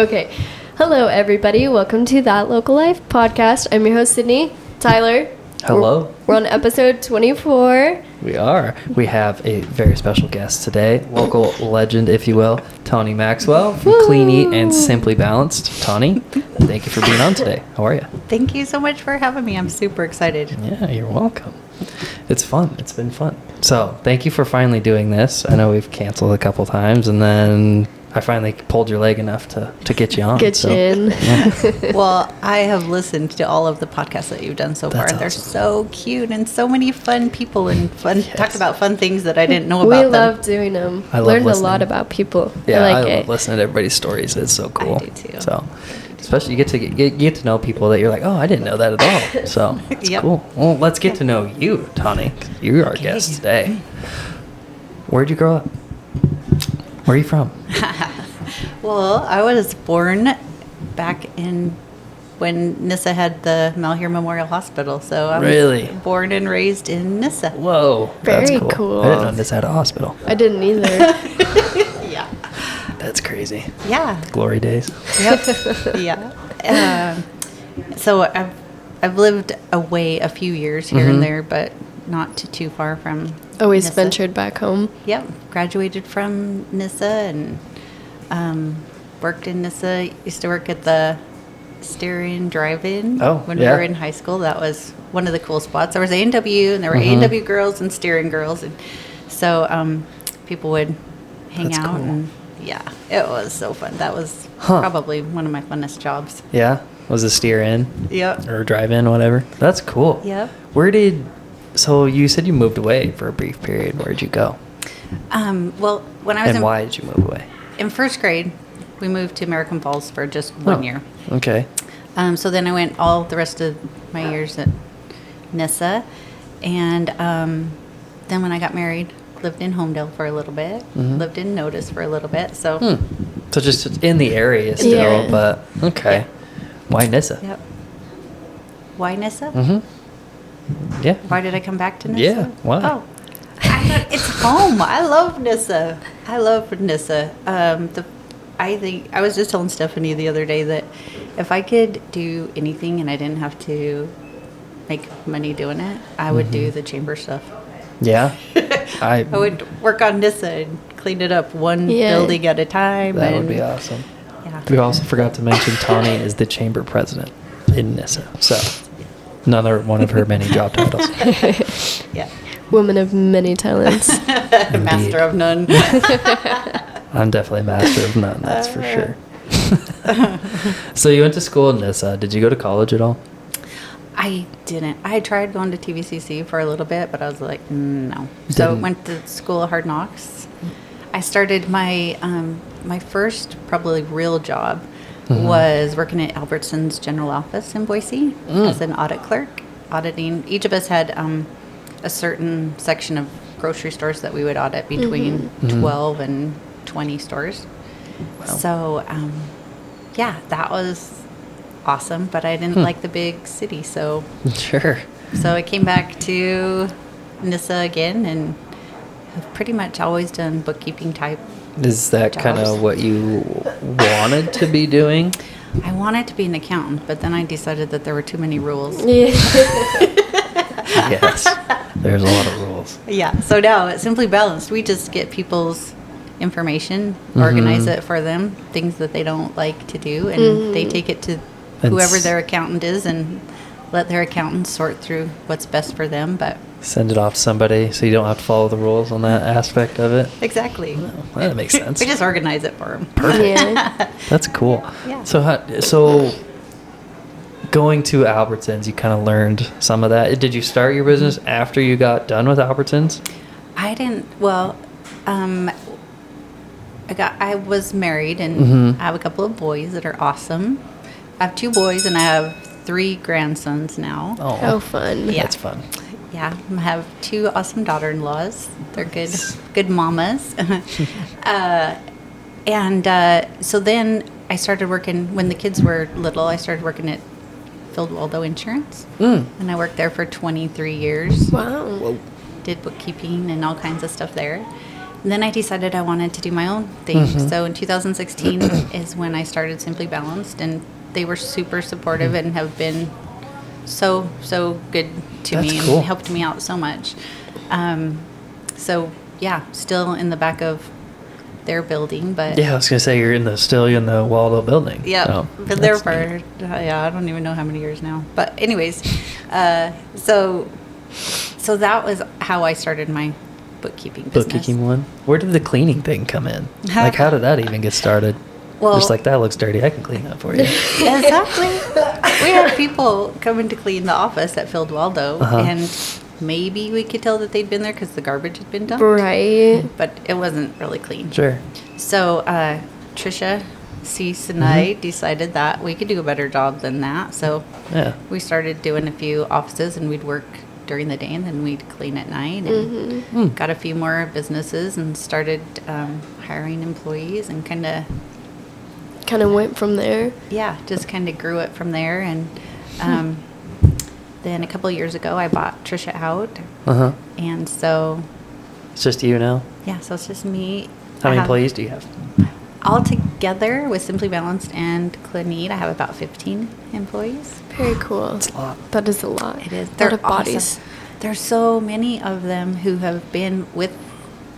Okay. Hello, everybody. Welcome to That Local Life podcast. I'm your host, Sydney. Tyler. Hello. We're on episode 24. We are. We have a very special guest today. Local legend, if you will, Tawni Maxwell from Clean Eat and Simpli Balanced. Tawni, thank you for being on today. How are you? Thank you so much for having me. I'm super excited. Yeah, you're welcome. It's fun. It's been fun. So, thank you for finally doing this. I know we've canceled a couple times, and then I finally pulled your leg enough to get you on. Get you in. Yeah. Well, I have listened to all of the podcasts that you've done so far. That's They're awesome. so cute and so many fun people and fun Yes. talk about fun things that I didn't know We about them. love doing them. I love Learned a listening. lot about people. Yeah, I like love it. listening to everybody's stories. It's so cool. do too. So, especially you get to know people that you're like, oh, I didn't know that at all. So it's Yep. cool. Well, let's get to know you, Tawni. You're our guest today. Where'd you grow up? Where are you from? Well, I was born back in when Nyssa had the Malheur Memorial Hospital. So I was Really? born and raised in Nyssa. Whoa, Very that's cool. cool. I didn't know this had a hospital. I didn't either. Yeah. That's crazy. Yeah. Glory days. Yep. Yeah. So I've lived away a few years here and there, but not too far from. Always Nyssa. ventured back home. Yep. Graduated from Nyssa and worked in Nyssa. Used to work at the Steer-In Drive-In when we yeah. were in high school. That was one of the cool spots. There was A&W, and there were A&W girls and Steer-In girls, and so people would hang That's out cool. and. Yeah, it was so fun. That was Huh. probably one of my funnest jobs. Yeah, was a steer in Yep. or drive in, whatever. That's cool. Yep. So you said you moved away for a brief period. Where'd you go? Well, when I was And why did you move away? in first grade, we moved to American Falls for just 1 year. Okay. So then I went all the rest of my years at Nyssa. And then when I got married, lived in Homedale for a little bit, lived in Notice for a little bit. So, So just in the area still, Yeah. but okay. Yeah. Why Nyssa? yep. Why Nyssa? Yeah. Why did I come back to Nyssa? Yeah, why? Oh, it's home. I love Nyssa. I love Nyssa. I think I was just telling Stephanie the other day that if I could do anything and I didn't have to make money doing it, I would do the chamber stuff. Yeah. I would work on Nyssa and clean it up one Yeah. building at a time. That and, would be awesome. Yeah. We also forgot to mention Tawni is the chamber president in Nyssa. So another one of her many job titles. Yeah. Woman of many talents. Master of none. I'm definitely a master of none, that's for sure. So you went to school in Nyssa. Did you go to college at all? I didn't. I tried going to TVCC for a little bit, but I was like, no. So Didn't. went to School of Hard Knocks. I started my my first probably real job was working at Albertson's general office in Boise as an audit clerk, auditing. Each of us had a certain section of grocery stores that we would audit between 12 and 20 stores. Wow. So, yeah, that was awesome, but I didn't like the big city, so Sure. I came back to Nyssa again and have pretty much always done bookkeeping type. Is that kind Jobs. of what you wanted to be doing? I wanted to be an accountant, but then I decided that there were too many rules. Yeah. Yes. There's a lot of rules. Yeah, so now at Simpli Balanced, we just get people's information, organize it for them, things that they don't like to do, and they take it to whoever their accountant is and let their accountant sort through what's best for them. But Send it off to somebody so you don't have to follow the rules on that aspect of it. exactly. Well, that makes sense. We just organize it for them. Yeah. That's cool. Yeah. So going to Albertsons, you kind of learned some of that. Did you start your business after you got done with Albertsons? I didn't. Well, I was married and I have a couple of boys that are awesome. I have 2 boys and I have 3 grandsons now. How fun. Yeah. That's fun. Yeah, I have 2 awesome daughter-in-laws. They're good mamas. So then I started working, when the kids were little, I started working at Field Waldo Insurance. And I worked there for 23 years. Wow. Whoa. Did bookkeeping and all kinds of stuff there. then I decided I wanted to do my own thing. So in 2016 is when I started Simpli Balanced, and they were super supportive and have been so good to That's me cool. and helped me out so much. So yeah, still in the back of their building, but Yeah, I was gonna say you're in the Waldo building. yeah, So, been there that's for neat. I don't even know how many years now. But anyways, so that was how I started my bookkeeping business. Bookkeeping one. Where did the cleaning thing come in? Like, how did that even get started? Well- Just like, that looks dirty, I can clean that for you. Exactly. We had people coming to clean the office at Field Waldo, and maybe we could tell that they'd been there because the garbage had been dumped. Right. But it wasn't really clean. Sure. So Trisha, Cease, and I decided that we could do a better job than that. So Yeah. we started doing a few offices, and we'd work during the day, and then we'd clean at night. And got a few more businesses and started hiring employees, and kind of Went from there. just kind of grew it from there. And then a couple of years ago, I bought Trisha out, and so It's just you now? so it's just me. How I many have- employees do you have? All together with Simpli Balanced and Clinique, I have about 15 employees. Very cool. That's a lot. That is a lot. It is. A They're lot of bodies. awesome. There's so many of them who have been with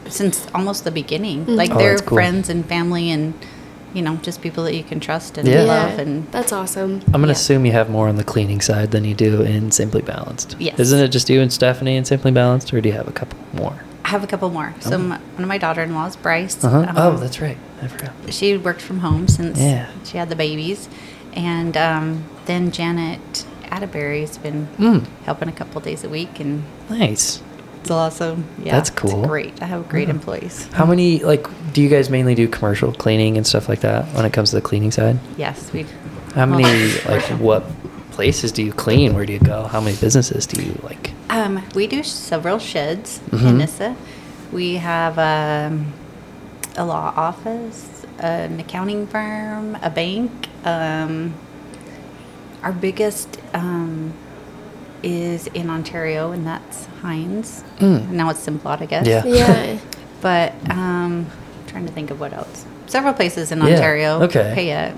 since almost the beginning. Like Oh, they're that's cool. friends and family, and just people that you can trust and Yeah. love. And that's awesome. I'm going to Yeah. assume you have more on the cleaning side than you do in Simply Balanced. Yes. Isn't it just you and Stephanie in Simply Balanced, or do you have a couple more? I have a couple more. So one of my daughter-in-laws, Bryce. Oh, that's right. I forgot. She worked from home since Yeah. she had the babies, and then Janet Atterbury's been helping a couple days a week, and Nice. it's awesome. Yeah, That's cool. It's great. I have great employees. How many, do you guys mainly do commercial cleaning and stuff like that when it comes to the cleaning side? Yes, we. How many, what places do you clean? Where do you go? How many businesses do you like? We do several sheds in Nyssa. We have a law office, an accounting firm, a bank. Our biggest is in Ontario, and that's Heinz. Now it's Simplot, I guess. Yeah. Yeah. But trying to think of what else. Several places in Yeah, Ontario. okay. Pay it.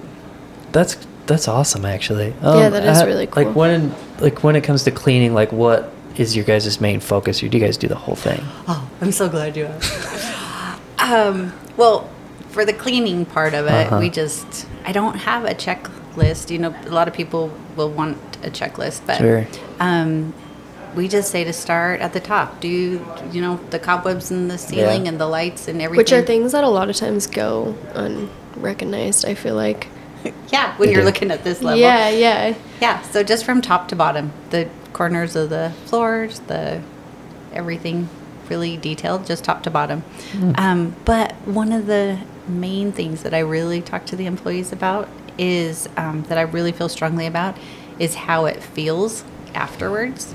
That's awesome, actually. Yeah, that is really cool. When it comes to cleaning, what is your guys' main focus? Or do you guys do the whole thing? Oh, I'm so glad you asked. Well, for the cleaning part of it, I don't have a checklist. A lot of people will want a checklist, but Sure. we just say to start at the top. Do the cobwebs in the ceiling Yeah. and the lights and everything. Which are things that a lot of times go unrecognized, I feel like. Yeah, when They you're do. looking at this level. Yeah, yeah. Yeah, so just from top to bottom, the corners of the floors, everything really detailed, just top to bottom. But one of the main things that I really talk to the employees about is that I really feel strongly about is how it feels afterwards.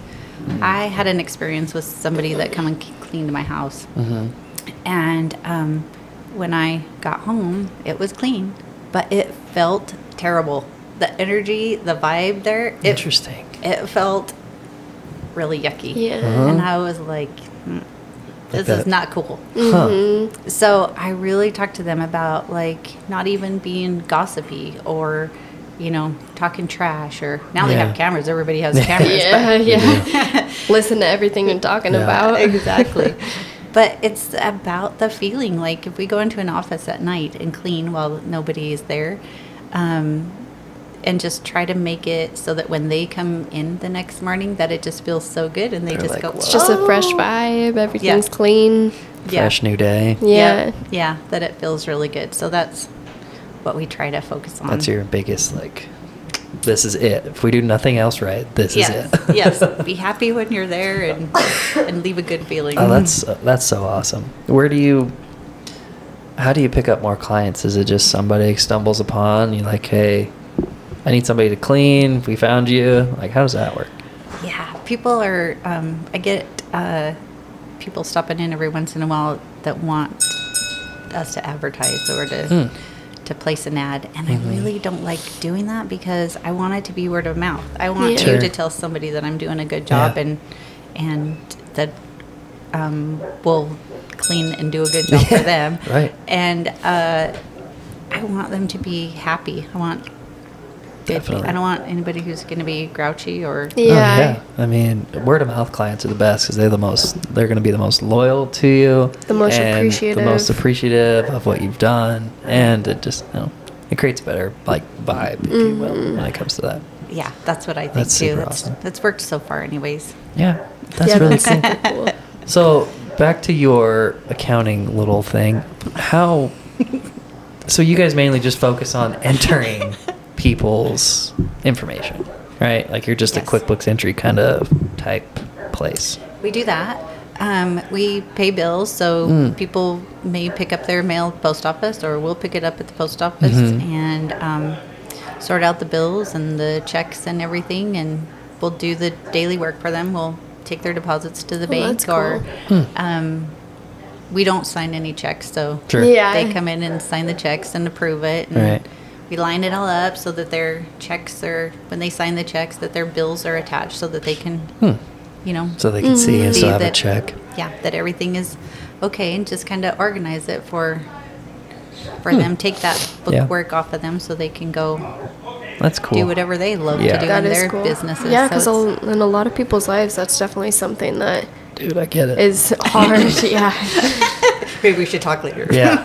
I had an experience with somebody that come and cleaned my house, and when I got home, it was clean, but it felt terrible. The energy, the vibe there, Interesting. it felt really yucky. Yeah. And I was like, this that. is not cool. Huh. So I really talked to them about not even being gossipy or, talking trash, or now they Yeah. have cameras. Everybody has cameras. Yeah, yeah. Listen to everything you're talking Yeah. about. Exactly. But it's about the feeling. Like if we go into an office at night and clean while nobody is there, and just try to make it so that when they come in the next morning, that it just feels so good, and they They're just like, go, "Whoa." It's just a fresh "Whoa." vibe. Everything's Yeah. clean. Fresh new day. Yeah. Yeah, that it feels really good. So that's what we try to focus on. That's your biggest, this is it. If we do nothing else right, this yes, is it. yes. Be happy when you're there and leave a good feeling. Oh, that's so awesome. How do you pick up more clients? Is it just somebody stumbles upon you, hey, I need somebody to clean, we found you? How does that work? Yeah, people are. I get people stopping in every once in a while that want us to advertise or to place an ad, and I really don't like doing that because I want it to be word of mouth. I want Yeah. you Sure. to tell somebody that I'm doing a good job Yeah. and that will clean and do a good job for them. Right. And I want them to be happy. Definitely. I don't want anybody who's going to be grouchy or. Yeah. I mean, word of mouth clients are the best because they're going to be the most loyal to you, The most and appreciative. the most appreciative of what you've done, and it just it creates a better vibe, if you will, when it comes to that. Yeah, that's what I think That's too. super awesome. That's worked so far, anyways. Yeah, that's Yeah, really that's cool. super cool. So back to your accounting little thing. So you guys mainly just focus on entering people's information, right? Like you're just Yes. a QuickBooks entry kind of type place. We do that. We pay bills, so people may pick up their mail at the post office, or we'll pick it up at the post office and sort out the bills and the checks and everything, and we'll do the daily work for them. We'll take their deposits to the bank, that's or cool. we don't sign any checks, so Sure. Yeah. they come in and sign the checks and approve it. And Right. we line it all up so that their checks are, when they sign the checks, that their bills are attached so that they can, So they can see and see still have a that- check. yeah, that everything is okay, and just kind of organize it for them. Take that Yeah. bookwork off of them so they can go That's cool. do whatever they love Yeah. to do That in is their cool. businesses. Yeah, So because in a lot of people's lives, that's definitely something that Dude, I get it. is hard. Yeah. maybe we should talk later. Yeah.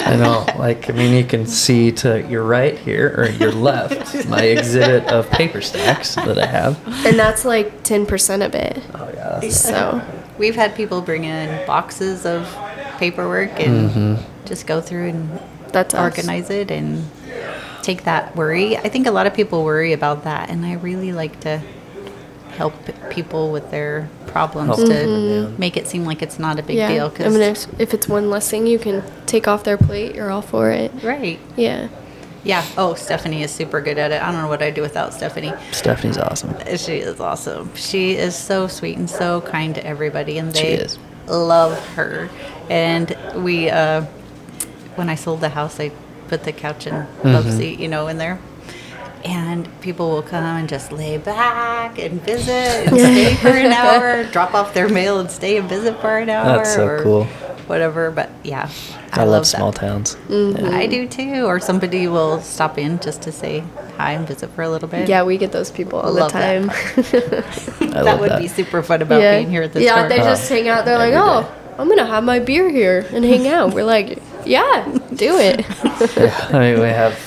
I know. Like, I mean, you can see to your right here or your left my exhibit of paper stacks that I have. And that's like 10% of it. Oh, yeah. That's So, We've had people bring in boxes of paperwork and Mm-hmm. just go through and that's us. organize it and take that worry. I think a lot of people worry about that, and I really like to help people with their problems Help to them, yeah. make it seem like it's not a big Yeah. deal. I 'Cause- mean, if it's one less thing you can take off their plate, you're all for it. right. Yeah. Yeah. Oh, Stephanie is super good at it. I don't know what I'd do without Stephanie. Stephanie's awesome. She is awesome. She is so sweet and so kind to everybody, and She they is. love her. And we, when I sold the house, I put the couch and love seat, in there. And people will come and just lay back and visit and stay for an hour, drop off their mail and stay and visit for an hour. That's so or cool. Whatever. But yeah, I love that. small towns. I do too. Or somebody will stop in just to say hi and visit for a little bit. Yeah, we get those people all Love the that time. I That love would that. be super fun about yeah. being here at the yeah, store. they just hang out. They're like, every oh, day. I'm going to have my beer here and hang out. We're like, yeah, do it. I mean, we have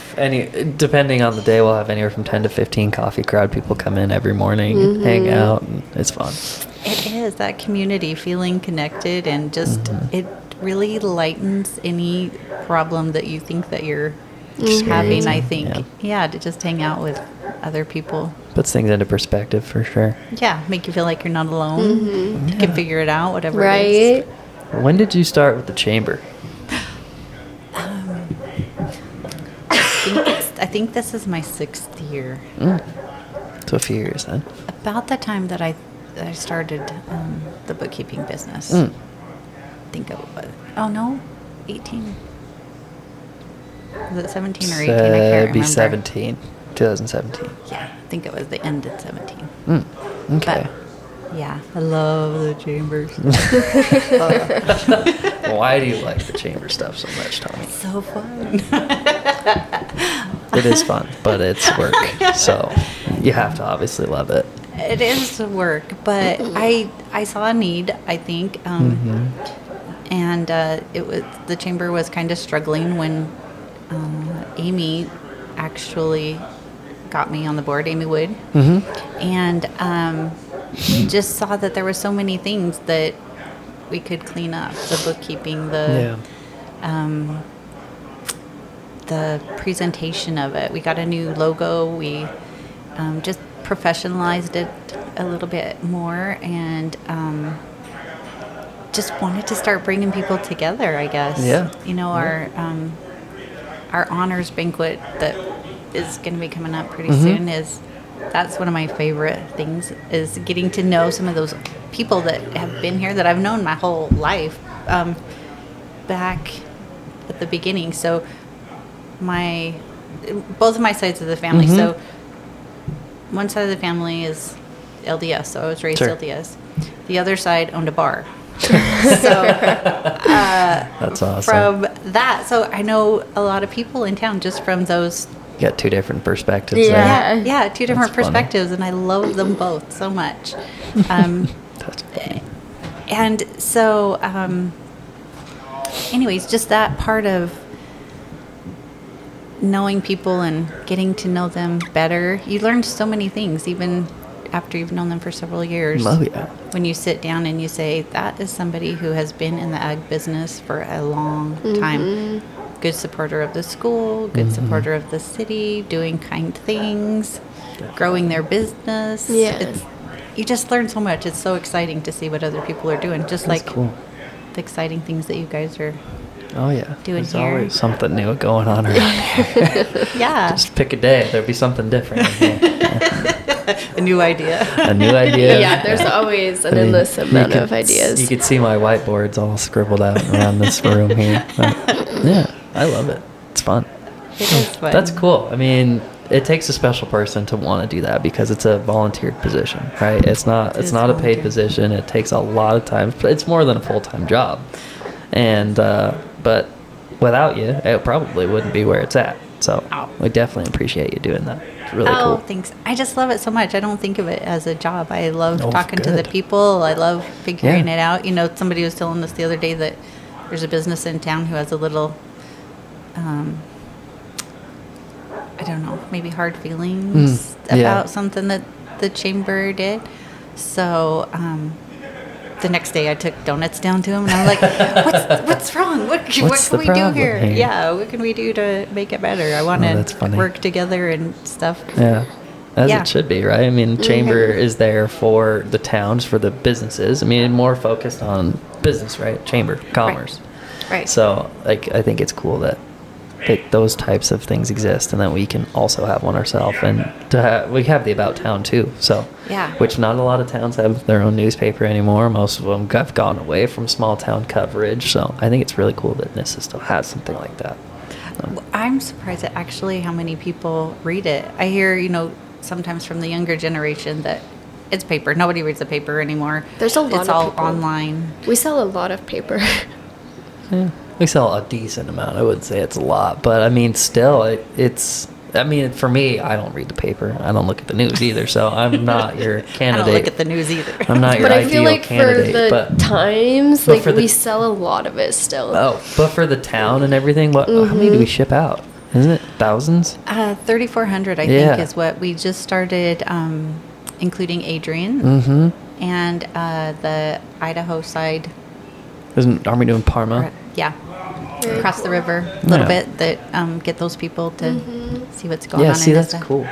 depending on the day, we'll have anywhere from 10 to 15 coffee crowd people come in every morning and hang out, and it's fun. It is that community, feeling connected, and just it really lightens any problem that you think that you're having. I think, to just hang out with other people. Puts things into perspective for sure. Yeah, make you feel like you're not alone. You can figure it out, whatever it is. Right? When did you start with the chamber? I think this is my 6th year. So a few years then. About the time that I started the bookkeeping business. Mm. I think it was. Oh no, 18. Was it 17 or 18? I can't It'd be remember. 17, 2017. Yeah, I think it was the end of 17. Okay. But yeah, I love the chambers. Why do you like the chamber stuff so much, Tommy? So fun. It is fun, but it's work. So you have to obviously love it. It is work, but I saw a need, I think, and the chamber was kind of struggling when Amy actually got me on the board, Amy Wood, and just saw that there were so many things that we could clean up: the bookkeeping, the presentation of it. We got a new logo. We just professionalized it a little bit more, and just wanted to start bringing people together, I guess. Yeah. Our honors banquet that is going to be coming up pretty soon that's one of my favorite things, is getting to know some of those people that have been here that I've known my whole life, back at the beginning. So both of my sides of the family. So one side of the family is LDS, so I was raised Sure. LDS. The other side owned a bar. So That's awesome. from that, so I know a lot of people in town just from those. You got two different perspectives Yeah. there. Yeah, two different That's funny. perspectives, and I love them both so much. That's funny. And so, anyways, just that part of knowing people and getting to know them better, you learn so many things, even after you've known them for several years. Oh, yeah. When you sit down and you say, that is somebody who has been in the ag business for a long time. Good supporter of the school, good supporter of the city, doing kind things, growing their business. Yeah. You just learn so much. It's so exciting to see what other people are doing. Just That's like cool. the exciting things that you guys are. Oh, yeah. Doing There's here. always something new going on around here. Yeah. Just pick a day. There'll be something different. A new idea. A new idea. Yeah, there's always an I mean, endless you amount could of ideas. You could see my whiteboards all scribbled out around this room here. But, yeah, I love it. It's fun. It is fun. That's cool. I mean, it takes a special person to want to do that because it's a volunteered position, right? It's not is a paid volunteer. position. It takes a lot of time. It's more than a full-time job. And but without you, it probably wouldn't be where it's at. So Oh. we definitely appreciate you doing that. It's really Oh, cool. thanks. I just love it so much. I don't think of it as a job. I love Oh, talking to the good. people. I love figuring Yeah. it out. You know, somebody was telling us the other day that there's a business in town who has a little, I don't know, maybe hard feelings yeah. about something that the chamber did. So, the next day I took donuts down to him and I'm like, what's wrong? What What's can the we do problem here? here? Yeah, what can we do to make it better? I want that's to funny. work together and stuff. Yeah. As Yeah. it should be, right? I mean, chamber is there for the towns, for the businesses. I mean, more focused on business, right? Chamber, commerce. Right. So, like, I think it's cool that those types of things exist, and that we can also have one ourselves, and we have the About Town too. So, Yeah. which not a lot of towns have their own newspaper anymore. Most of them have gone away from small town coverage. So, I think it's really cool that Nyssa still has something like that. I'm surprised at actually how many people read it. I hear, sometimes from the younger generation that it's paper. Nobody reads the paper anymore. There's a lot It's of all people. online. We sell a lot of paper. Yeah, we sell a decent amount. I wouldn't say it's a lot, but I mean, still, it's. I mean, for me, I don't read the paper. I don't look at the news either, so I'm not your I candidate. don't look at the news either. I'm not your But I ideal feel like for candidate. the but times, but like for the- we sell a lot of it still. oh, but for the town and everything, what? How many do we ship out? Isn't it thousands? 3,400, I Yeah. think, is what we just started, including Adrian Mm-hmm. and the Idaho side. Aren't we doing Parma? Yeah. Very Across the cool. river a little Yeah. bit that get those people to see what's going Yeah, on see, in that's Nyssa. cool.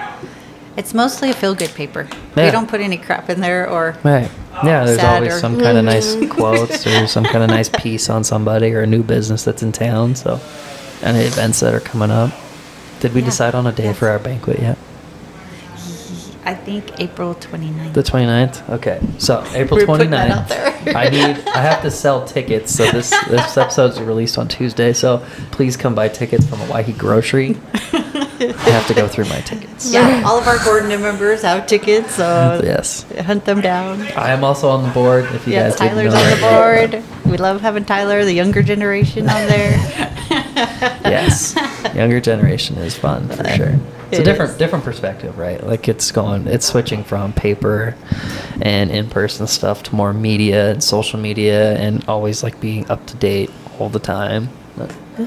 It's mostly a feel-good paper. Yeah. We don't put any crap in there or Right. Yeah, there's Sad always or- some kind of nice quotes or some kind of nice piece on somebody or a new business that's in town. So, any events that are coming up. Did we Yeah. decide on a day Yes. for our banquet yet? I think April 29th. The 29th? Okay. So, April We're putting that 29th. out there. I have to sell tickets. So this episode's released on Tuesday. So, please come buy tickets from Hawaii Grocery. I have to go through my tickets. Yeah, all of our Gordon members have tickets, so Yes. hunt them down. I am also on the board if you Yeah, guys didn't Tyler's know on the that. board. We love having Tyler, the younger generation, on there. Yes. Younger generation is fun for sure. It's a It different is. different perspective, right? Like it's switching from paper and in-person stuff to more media and social media and always like being up to date all the time. But, yeah,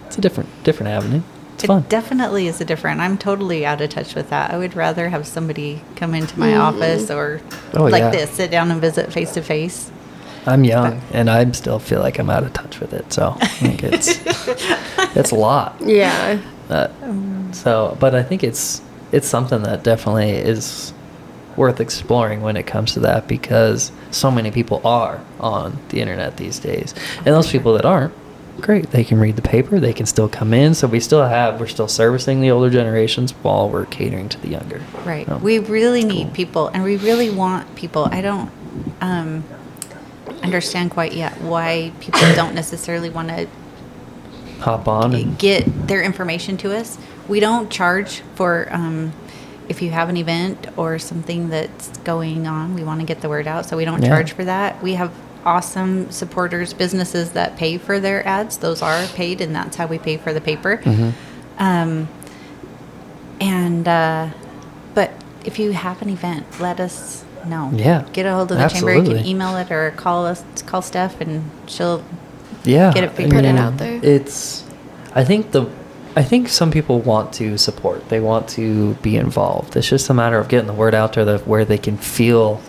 it's a different avenue. It's fun. It definitely is a different. I'm totally out of touch with that. I would rather have somebody come into my office or Oh, like yeah. this, sit down and visit face to face. I'm young and I still feel like I'm out of touch with it. So I think it's a lot. Yeah. But I think it's something that definitely is worth exploring when it comes to that because so many people are on the internet these days, and those people that aren't, great, they can read the paper, they can still come in. So we're still servicing the older generations while we're catering to the younger. Right. So, We really it's need cool. people, and we really want people. I don't understand quite yet why people don't necessarily want to Hop on and get their information to us. We don't charge for if you have an event or something that's going on. We want to get the word out, so we don't Yeah. charge for that. We have awesome supporters, businesses that pay for their ads. Those are paid, and that's how we pay for the paper. But if you have an event, let us know. Yeah, Get a hold of the chamber. You can email it or call Steph, and she'll get it figured Put it out there. I think some people want to support. They want to be involved. It's just a matter of getting the word out there where they can feel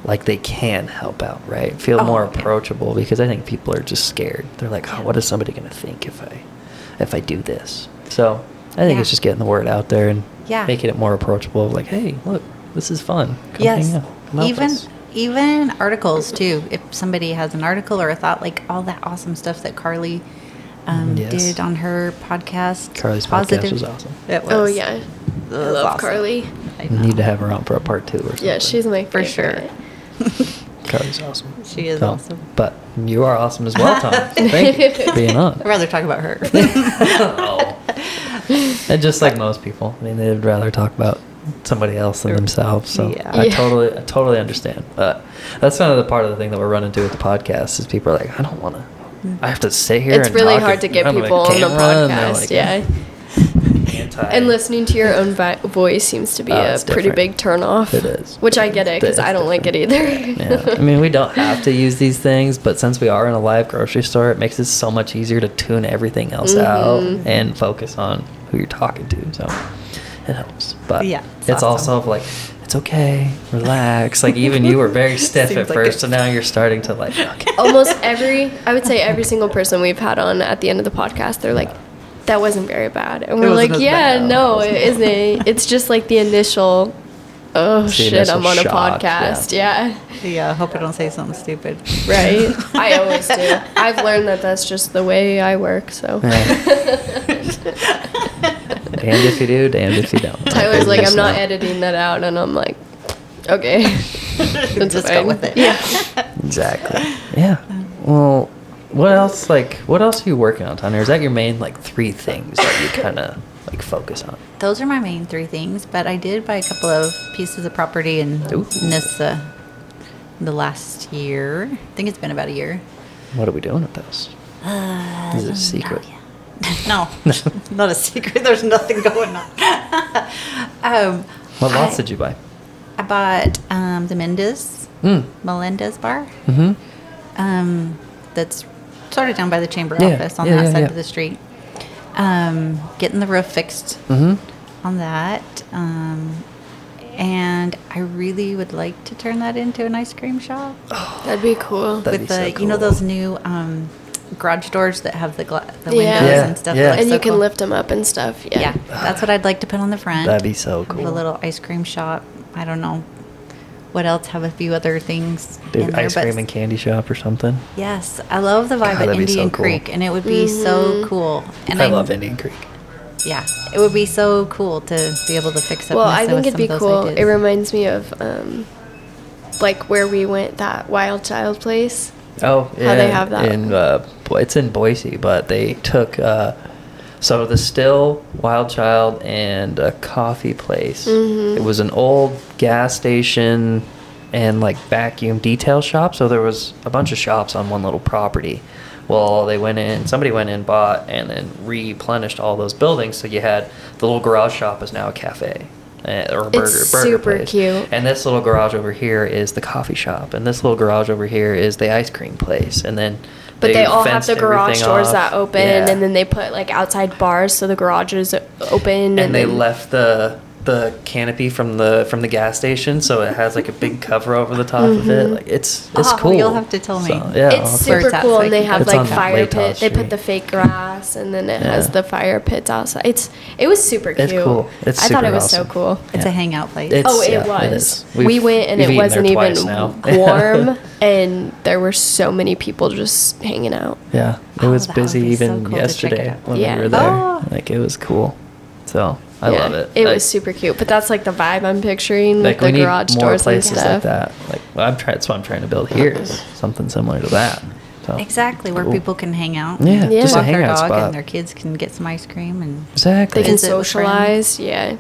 like they can help out, right? Feel more approachable, because I think people are just scared. They're like, oh, what is somebody going to think if I do this? So I think it's just getting the word out there and making it more approachable. Like, hey, look, this is fun. Come hang out. Come help us. Even articles too. If somebody has an article or a thought, like all that awesome stuff that Carly did on her podcast. Carly's podcast was awesome. It was. Oh yeah, I love awesome. Carly. I need to have her on for a part 2 or something. Yeah, she's my For favorite. sure. Carly's awesome. She is awesome. But you are awesome as well, Tom. Thank you for being on. I'd rather talk about her. And just like most people, I mean, they'd rather talk about somebody else than themselves. So Yeah. I totally understand. But that's kind of the part of the thing that we're running into with the podcast is people are like, I don't want to. I have to sit here. It's and really talk hard to in get front of a people on the camera, and they're podcast. like, Yeah. And listening to your own voice seems to be a it's pretty different. big turn off. It is. Which I get it, because I don't like it either. Yeah. I mean, we don't have to use these things, but since we are in a live grocery store, it makes it so much easier to tune everything else out and focus on who you're talking to. So it helps. But it's awesome. also like, it's okay, relax. Like, even you were very stiff Seems at like first, it. so now you're starting to like, okay. Almost I would say every single person we've had on at the end of the podcast, they're like, that wasn't very bad. And we're wasn't like, as yeah, bad. no, it isn't. It's just like the initial, oh It's the shit, initial I'm on a shock, podcast. Yeah. Yeah, I hope I don't say something stupid. Right. I always do. I've learned that that's just the way I work, so. Damned if you do, damned if you don't. Tyler's like, Just I'm not know. editing that out, and I'm like, okay. That's Just fine. go with it. Yeah. Exactly. Yeah. Well, what else are you working on, Tawni? Or is that your main 3 things that you kind of focus on? Those are my main 3 things, but I did buy a couple of pieces of property in Ooh. Nyssa the last year. I think it's been about a year. What are we doing with those? Is it a secret? No, not a secret. There's nothing going on. What lots did you buy? I bought the Melendez bar. Mm-hmm. That's sort of down by the chamber Yeah, office on yeah, that yeah, side yeah. of the street. Getting the roof fixed Mm-hmm. on that. And I really would like to turn that into an ice cream shop. That'd be cool. That'd With be the, so you know, cool. those new garage doors that have the windows Yeah, and stuff. yeah. That look And so you can cool. lift them up and stuff. Yeah. Yeah, that's what I'd like to put on the front. That'd be so Have cool. a little ice cream shop. I don't know what else. Have a few other things. Big in there, ice but cream and candy shop or something. yes, I love the vibe God, at that'd be so Indian cool. Creek, and it would be so cool. And I love Indian Creek. Yeah, it would be so cool to be able to fix up. Well, I Nyssa think with it'd be some of cool. those It ideas. reminds me of where we went, that Wild Child place. Oh, yeah. How they have that. It's in Boise, but they took so the Still, Wild Child, and a coffee place. Mm-hmm. It was an old gas station and vacuum detail shop. So there was a bunch of shops on one little property. Well, somebody went in, bought, and then replenished all those buildings. So you had the little garage shop is now a cafe. Or a burger super place. cute. And this little garage over here is the coffee shop, and this little garage over here is the ice cream place, and then. But they all have fenced the garage everything doors off. that open, Yeah. and then they put outside bars so the garage is open. And they then- left the canopy from the gas station, so it has a big cover over the top of it. It's Oh, cool. you'll have to tell me. Yeah, I'll It's have to- super Where's that cool, so I and they can have It's on fire Layton pit. They put Street. the fake grass, and then it has Yeah. the fire pits outside. It was super cute. It's cool. It's I thought super it was so awesome. cool. It's Yeah. a hangout place. It's- Oh, it yeah, it was. is. We We've- went and we've it eaten wasn't there even twice now. warm, and there were so many people just hanging out. Yeah, it Oh, was that would busy be so even cool to check it yesterday out. when Yeah. we were there. Oh. It was cool. So I Yeah, love it. It was super cute, but that's the vibe I'm picturing with we the need garage more doors and places stuff. like that. That's what I'm trying to build here is something similar to that. So, Exactly, where cool. people can hang out. Yeah, Yeah. just a Walk their hangout dog spot. and their kids can get some ice cream and Exactly. They can Visit with socialize. Yeah.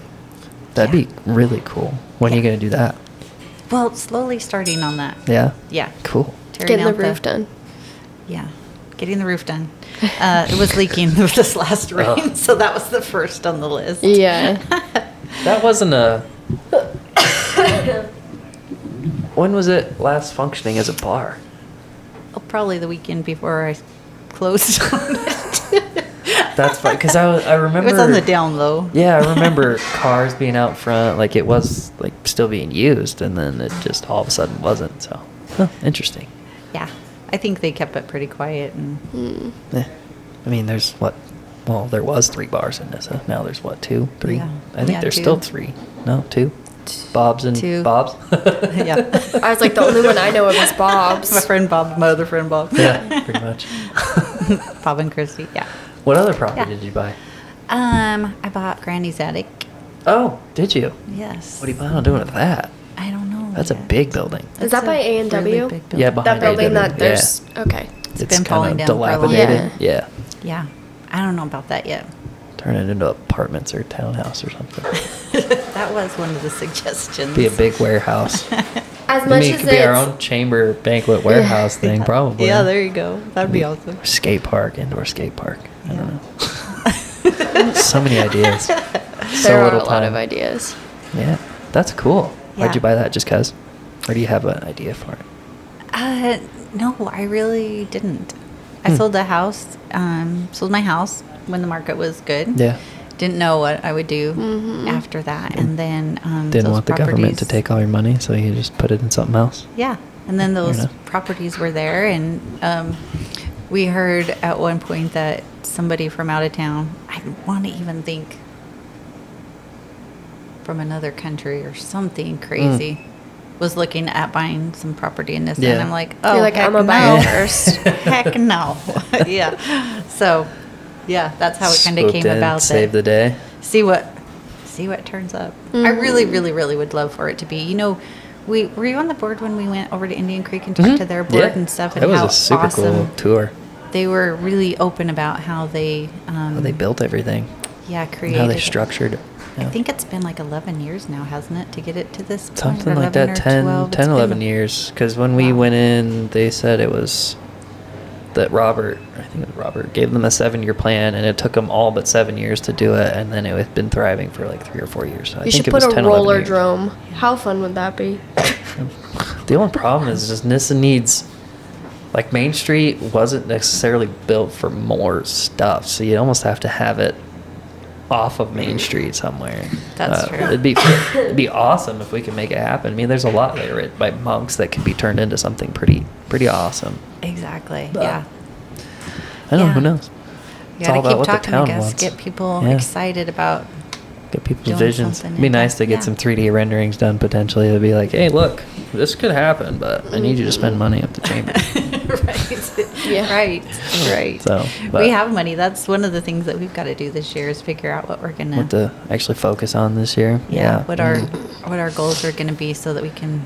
That'd be really cool. When are you Yeah. gonna do that? well, slowly starting on that. Yeah. Yeah. Cool. Getting the roof done. Yeah, getting the roof done. It was leaking with this last rain, so that was the first on the list. Yeah. That wasn't a... When was it last functioning as a bar? Oh, probably the weekend before I closed on it. That's fine, because I remember... It was on the down low. Yeah, I remember cars being out front, like it was like still being used, and then it just all of a sudden wasn't, so... Huh, interesting. Yeah, I think they kept it pretty quiet. And I mean, there's what... Well, there was 3 bars in Nyssa. Now there's what, 2, 3? Yeah. I think there's 2. still 3. No, 2? Bob's and 2. Bob's? Yeah. I was like, the only one I know of is Bob's. My friend Bob, my other friend Bob. Yeah, pretty much. Bob and Christy, yeah. What other property Yeah. did you buy? I bought Granny's attic. Oh, did you? Yes. What do you plan on doing with that? I don't know. That's a yet. big building. Is that by A&W? Really big building. Yeah, That behind building AW, that there's... Okay. It's been kind falling of down for a long dilapidated. time. Yeah. Yeah. I don't know about that yet. Turn it into apartments or townhouse or something. That was one of the suggestions. Be a big warehouse. As I much mean, it as could be our it's... own chamber banquet warehouse thing, probably. Yeah, there you go. That'd be awesome. Skate park, indoor skate park. I Yeah. don't know. So many ideas. There So are a little lot time. of ideas. Yeah, that's cool. Why'd Yeah. you buy that? Just cause? Or do you have an idea for it? No, I really didn't. I sold the house, sold my house when the market was good. Yeah. Didn't know what I would do after that. And then Didn't those want the government to properties- take all your money, so you just put it in something else. Yeah. And then those enough. properties were there. And we heard at one point that somebody from out of town, I want to even think from another country or something crazy, was looking at buying some property in Nyssa. Yeah. And I'm like, oh, You're like, heck I'm gonna no. buy it first. Heck no. Yeah. So, yeah, that's how it kind of Swooped came in, about. Save the day. See what turns up. I really, really, really would love for it to be. You know, were you on the board when we went over to Indian Creek and talked to their board and stuff? And That was how a super awesome cool tour. they were really open about how they How they built everything. yeah, And created how they it. structured it. I Yeah. think it's been like 11 years now, hasn't it, to get it to this point? Something Or like 11 that, or 10, 12? It's 10 been 11 years. Because when we Wow. went in, they said it was that Robert, I think it was Robert, gave them a 7-year plan, and it took them all but 7 years to do it, and then it had been thriving for like 3 or 4 years. So I You think should it put was a 10, 11 roller years. drome. How fun would that be? The only problem is just Nyssa needs, like Main Street wasn't necessarily built for more stuff, so you almost have to have it off of Main Street somewhere. That's true. It'd be awesome if we could make it happen. I mean, there's a lot there by monks that could be turned into something pretty awesome. Exactly. But Yeah. I don't know. Yeah. Who knows? You It's all gotta about keep what the talking, I town guess. wants. Get people Yeah. excited about. Get people's doing visions. something It'd be in nice to that. get Yeah. some 3D renderings done potentially. It'd be like, hey, look, this could happen, but I need you to spend money at the chamber. Right. Yeah. Right. So, but we have money. That's one of the things that we've got to do this year is figure out what we're gonna. what to actually focus on this year. yeah. What our Mm. goals are gonna be so that we can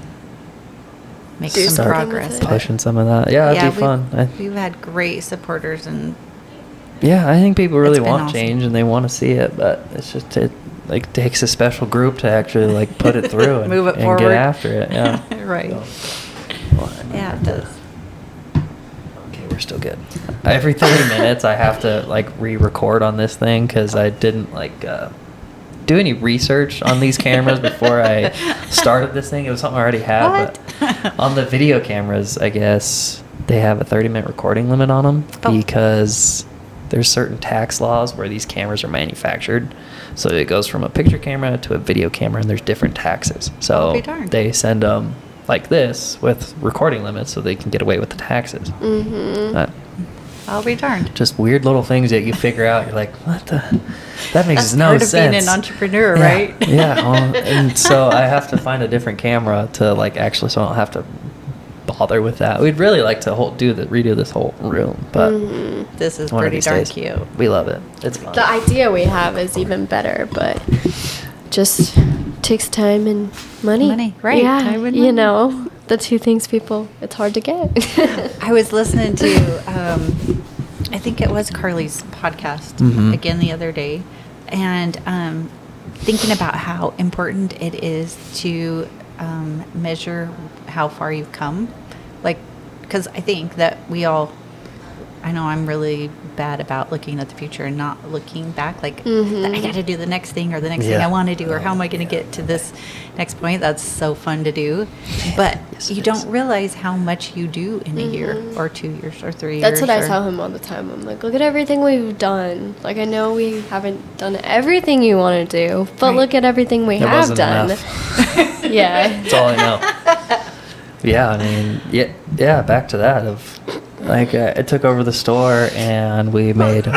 make Do some something progress. with it. pushing some of that. Yeah, it'd be fun. We've had great supporters and Yeah, I think people really It's been want awesome. change and they want to see it, but it's just it like takes a special group to actually like put it through and, Move it and forward. get after it. Yeah. right. Well, Yeah, it does. Okay, we're still good. Every 30 minutes, I have to like re-record on this thing because I didn't like do any research on these cameras before I started this thing. It was something I already had, What? but on the video cameras, I guess they have a 30-minute recording limit on them Oh. because there's certain tax laws where these cameras are manufactured. So it goes from a picture camera to a video camera, and there's different taxes. I'll So be darned. they send them like this with recording limits so they can get away with the taxes. Mm-hmm. I'll be darned. Just weird little things that you figure out. You're like, what the? That makes That's no part of sense. being an entrepreneur, Yeah, right? Yeah. Well, and so I have to find a different camera to like actually, so I don't have to bother with that. We'd really like to redo this whole room, but This is one of pretty these darn days, cute. we love it. It's fun. The idea we have is even better, but just takes time and money. Money, right, Yeah, time and you money. know, the two things it's hard to get. I was listening to, I think it was Carly's podcast Mhm. again the other day, and thinking about how important it is to measure how far you've come. Like because I think that I know I'm really bad about looking at the future and not looking back. Like, I got to do the next thing or the next thing I want to do, or how am I going to get to this next point? That's so fun to do. But you don't realize how much you do in a year or 2 years or 3 years. That's what I tell him all the time. I'm like, look at everything we've done. Like, I know we haven't done everything you want to do, but look at everything we have done. Yeah. That's all I know. Yeah, I mean, yeah, back to that of, like, I took over the store and we made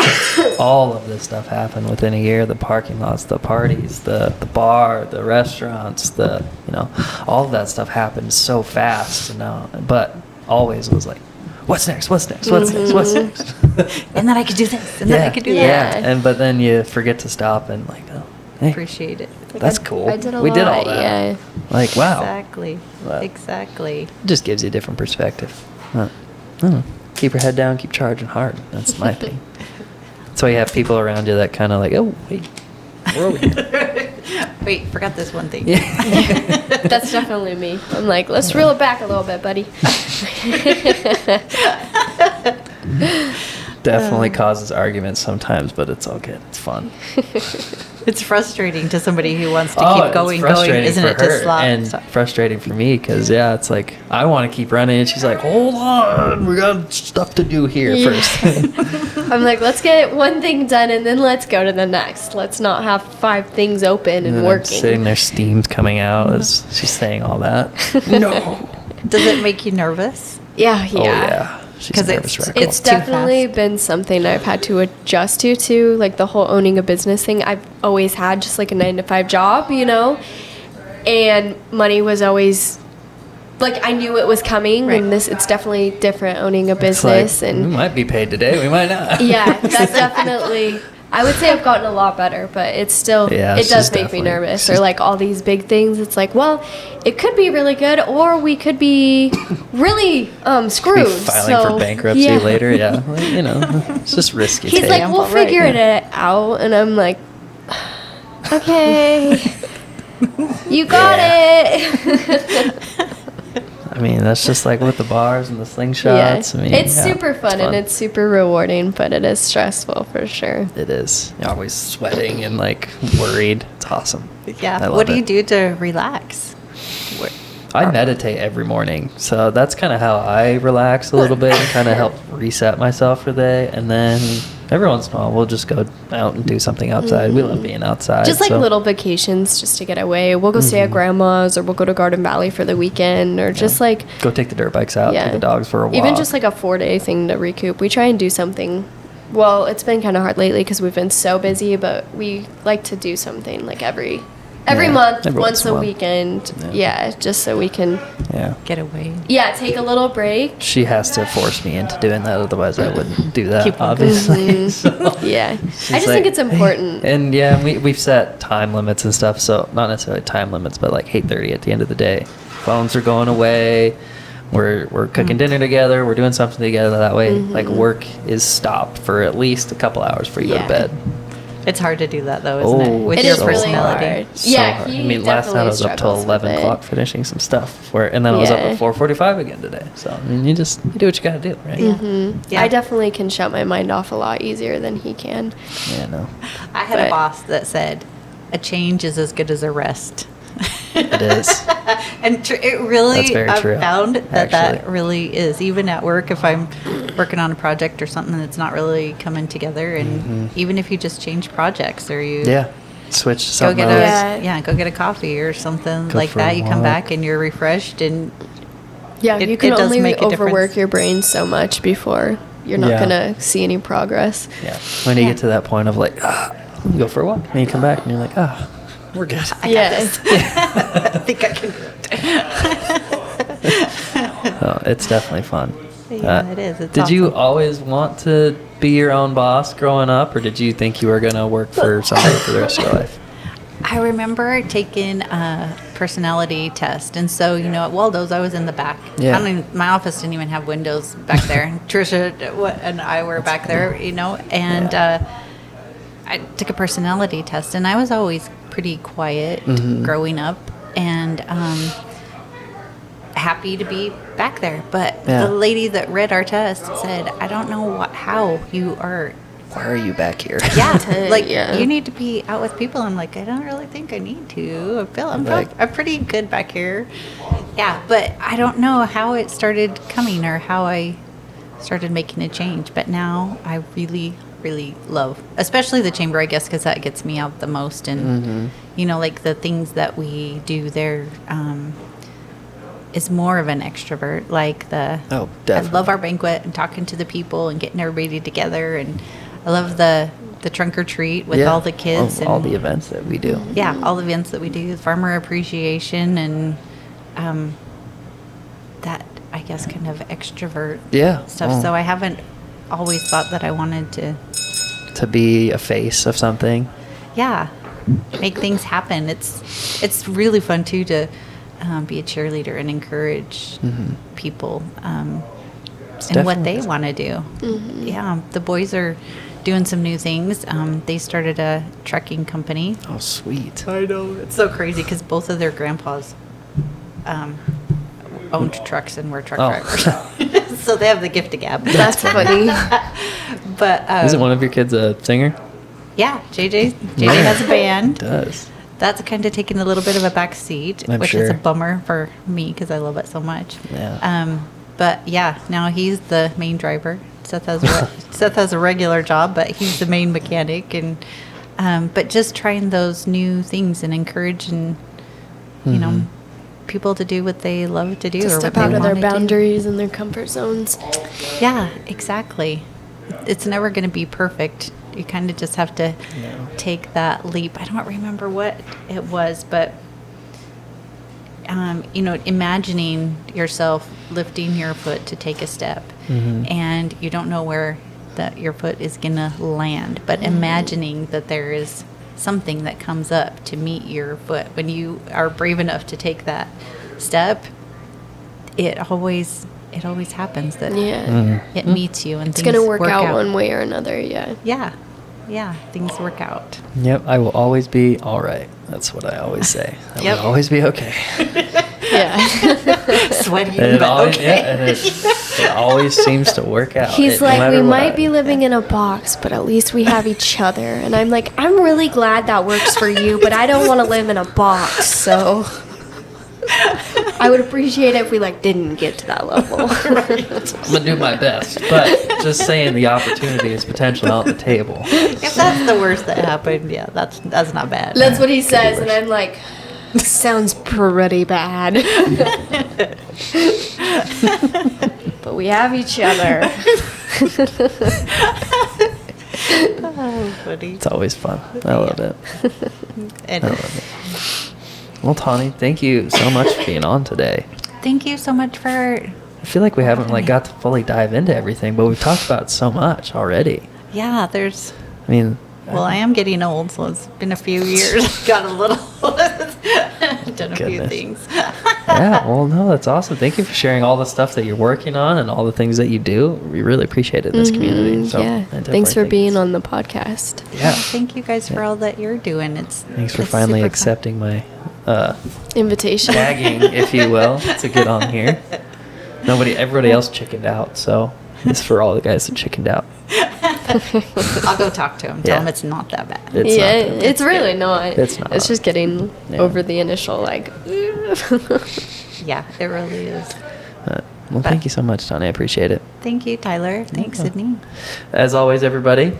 all of this stuff happen within a year. The parking lots, the parties, the bar, the restaurants, all of that stuff happened so fast. But always was like, what's next? What's next? What's next? What's next? And then I could do this, and then I could do that. Yeah, but then you forget to stop and like, oh, hey, appreciate it. Like that's cool. We did all that. Yeah. Like, wow. Exactly. Wow. Exactly. It just gives you a different perspective. Keep your head down, keep charging hard. That's my thing. That's why you have people around you that kind of like, oh, wait, where are we? Wait, forgot this one thing. Yeah. That's definitely me. I'm like, let's reel it back a little bit, buddy. Definitely causes arguments sometimes, but it's all good. It's fun. It's frustrating to somebody who wants to keep going, isn't it? To stop. And frustrating for me because, it's like, I want to keep running. And she's like, hold on, we got stuff to do here first. I'm like, let's get one thing done and then let's go to the next. Let's not have 5 things open and working. Sitting there, steam's coming out as she's saying all that. No. Does it make you nervous? Yeah. Oh, yeah. Because it's definitely been something I've had to adjust to, like the whole owning a business thing. I've always had just like a 9-to-5 job, and money was always like, I knew it was coming, and it's definitely different owning a business. Like, and we might be paid today, we might not. Yeah, that's definitely. I would say I've gotten a lot better, but it's still, it does make me nervous. Or like all these big things, it's like, well, it could be really good, or we could be really screwed. Be filing for bankruptcy later, Well, it's just risky. He's like, we'll figure it out, and I'm like, okay, you got it. I mean, that's just like with the bars and the slingshots. I mean, it's super fun and it's super rewarding, but it is stressful for sure. It is. You're always sweating and like worried. It's awesome. Yeah. What do you do to relax? I meditate every morning, so that's kind of how I relax a little bit and kind of help reset myself for the day. And then every once in a while, we'll just go out and do something outside. We love being outside. Just like little vacations, just to get away. We'll go stay at grandma's, or we'll go to Garden Valley for the weekend, or just like go take the dirt bikes out, take the dogs for a walk. Even just like a 4-day thing to recoup. We try and do something. Well, it's been kind of hard lately because we've been so busy, but we like to do something like every month, once a weekend. Yeah, just so we can get away. Yeah, take a little break. She has to force me into doing that, otherwise I wouldn't do that, Keep obviously. So I just think it's important. And we've set time limits and stuff, so not necessarily time limits, but like 8:30 at the end of the day. Phones are going away. We're cooking dinner together. We're doing something together. That way, like, work is stopped for at least a couple hours before you go to bed. It's hard to do that, though, isn't it? With your personality. Hard. I mean, last night I was up till 11 o'clock finishing some stuff, and then I was up at 4:45 again today. So, I mean, you do what you got to do, right? Yeah. I definitely can shut my mind off a lot easier than he can. Yeah, no. I had a boss that said, a change is as good as a rest. It is. And it really, I've true, found that really is. Even at work, if I'm working on a project or something that's not really coming together, and even if you just change projects or you switch to something else. Go get a coffee or something like that. You come back and you're refreshed, and you can only overwork your brain so much before you're not gonna see any progress. Yeah, when you get to that point of like, you go for a walk, and you come back and you're like, we're good. I got this. I think I can do it. It's definitely fun. Yeah, it is. It's did awesome. you always want to be your own boss growing up, or did you think you were going to work for somebody for the rest of your life? I remember taking a personality test, and so at Waldo's, I was in the back. Yeah. My office didn't even have windows back there. Trisha and I were back there, and I took a personality test, and I was always pretty quiet growing up, and happy to be back there. But Yeah. the lady that read our test said, I don't know how you are. Why are you back here? Yeah, like Yeah. you need to be out with people. I'm like, I don't really think I need to. I'm Like- I'm pretty good back here. Yeah, but I don't know how it started coming or how I started making a change. But now I really, really love, especially the chamber, I guess, because that gets me out the most. And you know, like the things that we do there is more of an extrovert. Like Oh, I definitely. love our banquet and talking to the people and getting everybody together, and I love the trunk or treat with all the kids all and the events that we do. yeah, all the events that we do, farmer appreciation, and that I guess kind of extrovert Yeah. stuff. Oh. So I haven't always thought that I wanted To be a face of something. yeah, make things happen. It's really fun too to be a cheerleader and encourage people It's and what they definitely- want to do. Yeah, the boys are doing some new things. They started a trucking company. Oh, sweet. I know, it's so crazy because both of their grandpas owned trucks and were truck Oh. drivers. So they have the gift of gab. That's funny. But Isn't one of your kids a singer? yeah, JJ has a band. Does. That's kind of taking a little bit of a back seat, I'm which is a sure. bummer for me because I love it so much. Yeah. But yeah, now he's the main driver. Seth has a regular job, but he's the main mechanic, and but just trying those new things and encouraging, you know, people to do what they love to do To or step what out they of their wanna do. boundaries and their comfort zones. Yeah, exactly. It's never going to be perfect. You kind of just have to take that leap. I don't remember what it was, but you know, imagining yourself lifting your foot to take a step, and you don't know where that your foot is going to land, but imagining that there is something that comes up to meet your foot when you are brave enough to take that step. It always happens that Yeah. it meets you and It's things going to work out one way or another, yeah. Yeah, things work out. Yep, I will always be all right. That's what I always say. I Yep. will always be okay. Yeah. Sweaty, And it but always, okay. yeah, and it always seems to work out. He's no like, matter we what. might be living in a box, but at least we have each other. And I'm like, I'm really glad that works for you, but I don't want to live in a box, so I would appreciate it if we like didn't get to that level. I'm gonna do my best, but just saying the opportunity is potentially on the table. If that's the worst that happened, yeah, that's not bad. That's what he says, and I'm like, sounds pretty bad. But we have each other. Oh, funny. It's always fun. I love it. And I love it. Well, Tawni, thank you so much for being on today. thank you so much for. I feel like we haven't got to fully dive into everything, but we've talked about so much already. Yeah, there's. I mean, Well, I am getting old, so it's been a few years. Got a little. Done a few Goodness. things. yeah, well, no, that's awesome. Thank you for sharing all the stuff that you're working on and all the things that you do. We really appreciate it in this community. So, I Yeah. definitely Thanks for think being it's- on the podcast. Yeah. Thank you guys for all that you're doing. Thanks for it's finally super fun. accepting my Invitation. nagging, if you will, to get on here. Everybody else chickened out, so it's for all the guys that chickened out. I'll go talk to him. Tell Yeah. him it's not that bad. It's yeah, not that bad. it's really not. It's not. It's just getting Yeah. over the initial, like, Yeah, it really is. Well, thank you so much, Tawni. I appreciate it. Thank you, Tyler. Thanks, Sydney. As always, everybody,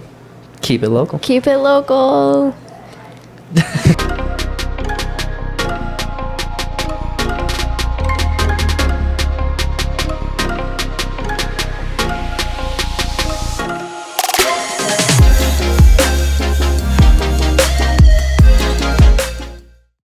keep it local. keep it local.